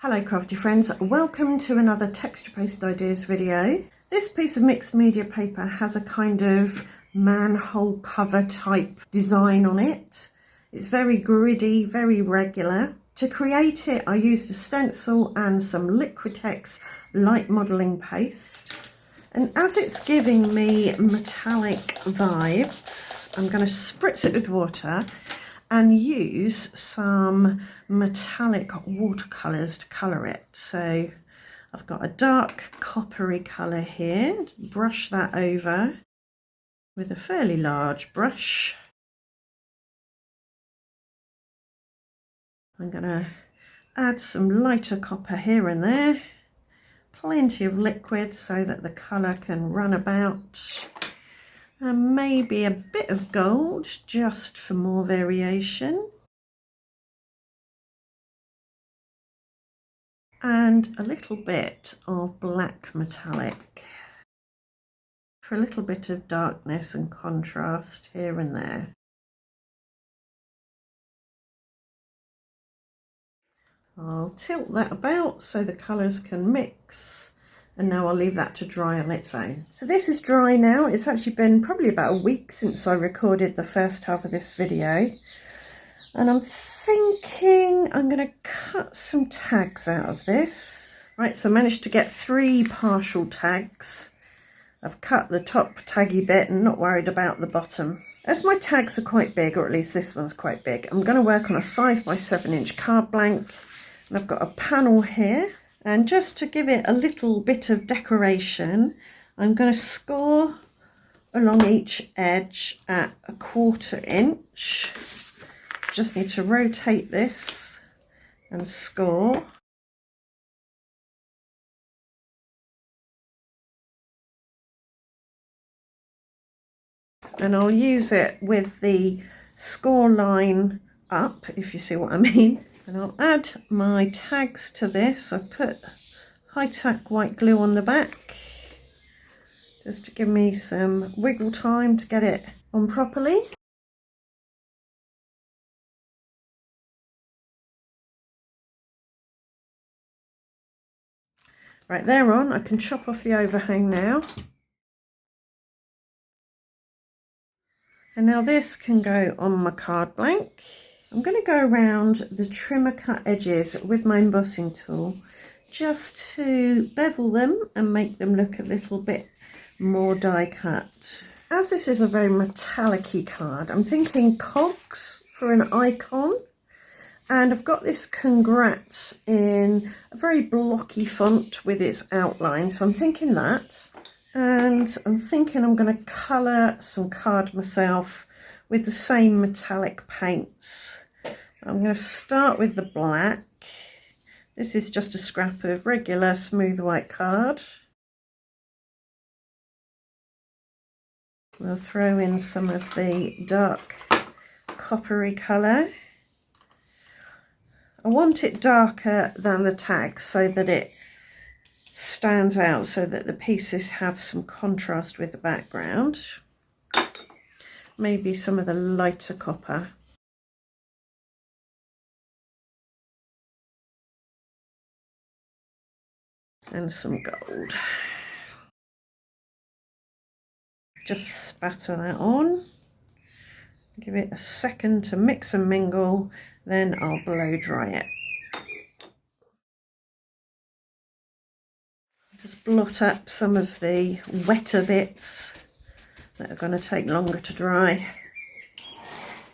Hello crafty friends, welcome to another texture based ideas video. This piece of mixed media paper has a kind of manhole cover type design on it. It's very gritty, very regular. To create it I used a stencil and some Liquitex light modelling paste, and as it's giving me metallic vibes I'm going to spritz it with water and use some metallic watercolours to colour it. So I've got a dark coppery colour here. Brush that over with a fairly large brush. I'm going to add some lighter copper here and there. Plenty of liquid so that the colour can run about. And maybe a bit of gold just for more variation. And a little bit of black metallic for a little bit of darkness and contrast here and there. I'll tilt that about so the colours can mix. And now I'll leave that to dry on its own. So this is dry now. It's actually been probably about a week since I recorded the first half of this video. And I'm thinking I'm going to cut some tags out of this. Right, so I managed to get 3 partial tags. I've cut the top taggy bit and not worried about the bottom. As my tags are quite big, or at least this one's quite big, I'm going to work on a 5x7 card blank. And I've got a panel here. And just to give it a little bit of decoration, I'm going to score along each edge at 1/4 inch. Just need to rotate this and score. And I'll use it with the score line up, if you see what I mean. And I'll add my tags to this. I've put high-tack white glue on the back just to give me some wiggle time to get it on properly. Right, they're on. I can chop off the overhang now. And now this can go on my card blank. I'm going to go around the trimmer cut edges with my embossing tool just to bevel them and make them look a little bit more die cut. As this is a very metallic-y card, I'm thinking cogs for an icon. And I've got this congrats in a very blocky font with its outline, so I'm thinking that. And I'm thinking I'm going to colour some card myself with the same metallic paints. I'm going to start with the black. This is just a scrap of regular smooth white card. We'll throw in some of the dark coppery colour. I want it darker than the tag so that it stands out, so that the pieces have some contrast with the background. Maybe some of the lighter copper. And some gold. Just spatter that on. Give it a second to mix and mingle, then I'll blow dry it. Just blot up some of the wetter bits that are going to take longer to dry.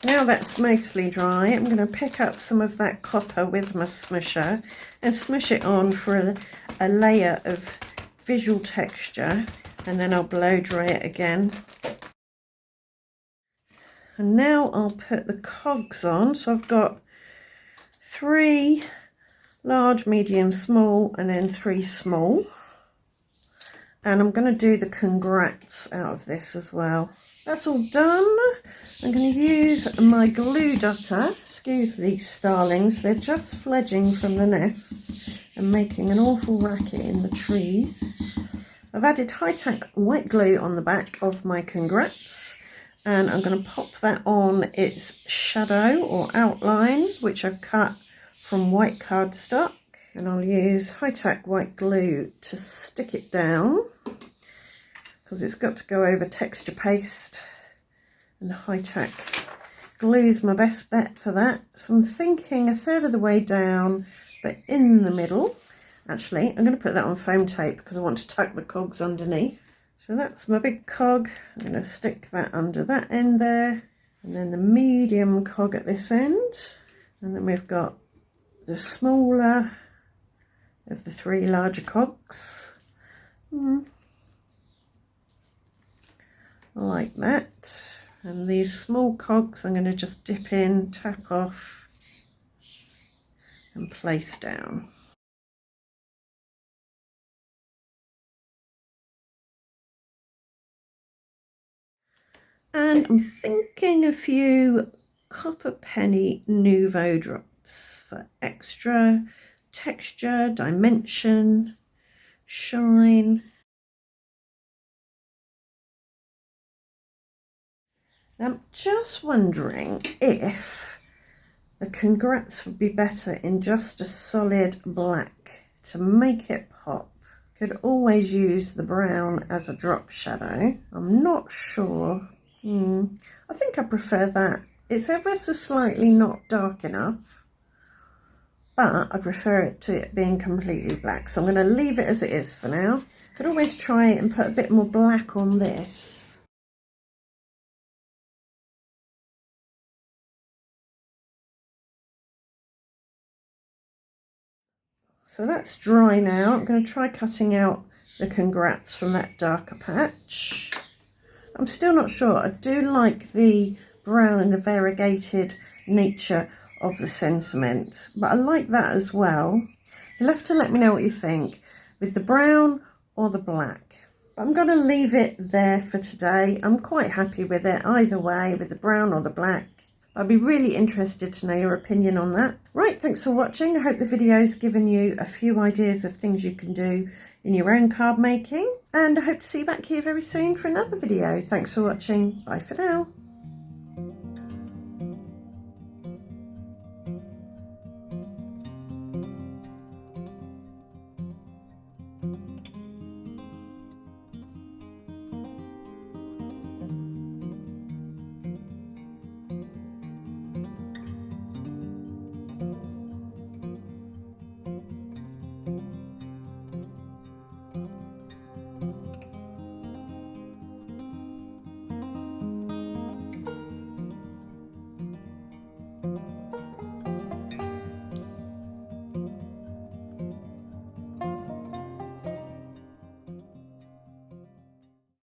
Now that's mostly dry, I'm going to pick up some of that copper with my smusher and smush it on for a layer of visual texture, and then I'll blow dry it again. And now I'll put the cogs on. So I've got 3 large, medium, small, and then 3 small. And I'm going to do the congrats out of this as well. That's all done. I'm going to use my glue dotter. Excuse these starlings, they're just fledging from the nests and making an awful racket in the trees. I've added high-tack white glue on the back of my congrats, and I'm going to pop that on its shadow or outline, which I've cut from white cardstock. And I'll use high-tack white glue to stick it down because it's got to go over texture paste, and high-tack glue's my best bet for that. So I'm thinking a third of the way down, but in the middle. Actually, I'm going to put that on foam tape because I want to tuck the cogs underneath. So that's my big cog. I'm going to stick that under that end there, and then the medium cog at this end, and then we've got the smaller of the 3 larger cogs, like that. And these small cogs I'm going to just dip in, tap off and place down. And I'm thinking a few copper penny Nouveau drops for extra texture, dimension, shine. I'm just wondering if the congrats would be better in just a solid black to make it pop. Could always use the brown as a drop shadow. I'm not sure. I think I prefer that. It's ever so slightly not dark enough, but I prefer it to it being completely black. So I'm going to leave it as it is for now. Could always try it and put a bit more black on this. So that's dry now. I'm going to try cutting out the congrats from that darker patch. I'm still not sure. I do like the brown and the variegated nature of the sentiment, but I like that as well. You'll have to let me know what you think with the brown or the black. But I'm going to leave it there for today. I'm quite happy with it either way, with the brown or the black. I'd be really interested to know your opinion on that. Right, thanks for watching. I hope the video's given you a few ideas of things you can do in your own card making, and I hope to see you back here very soon for another video. Thanks for watching. Bye for now.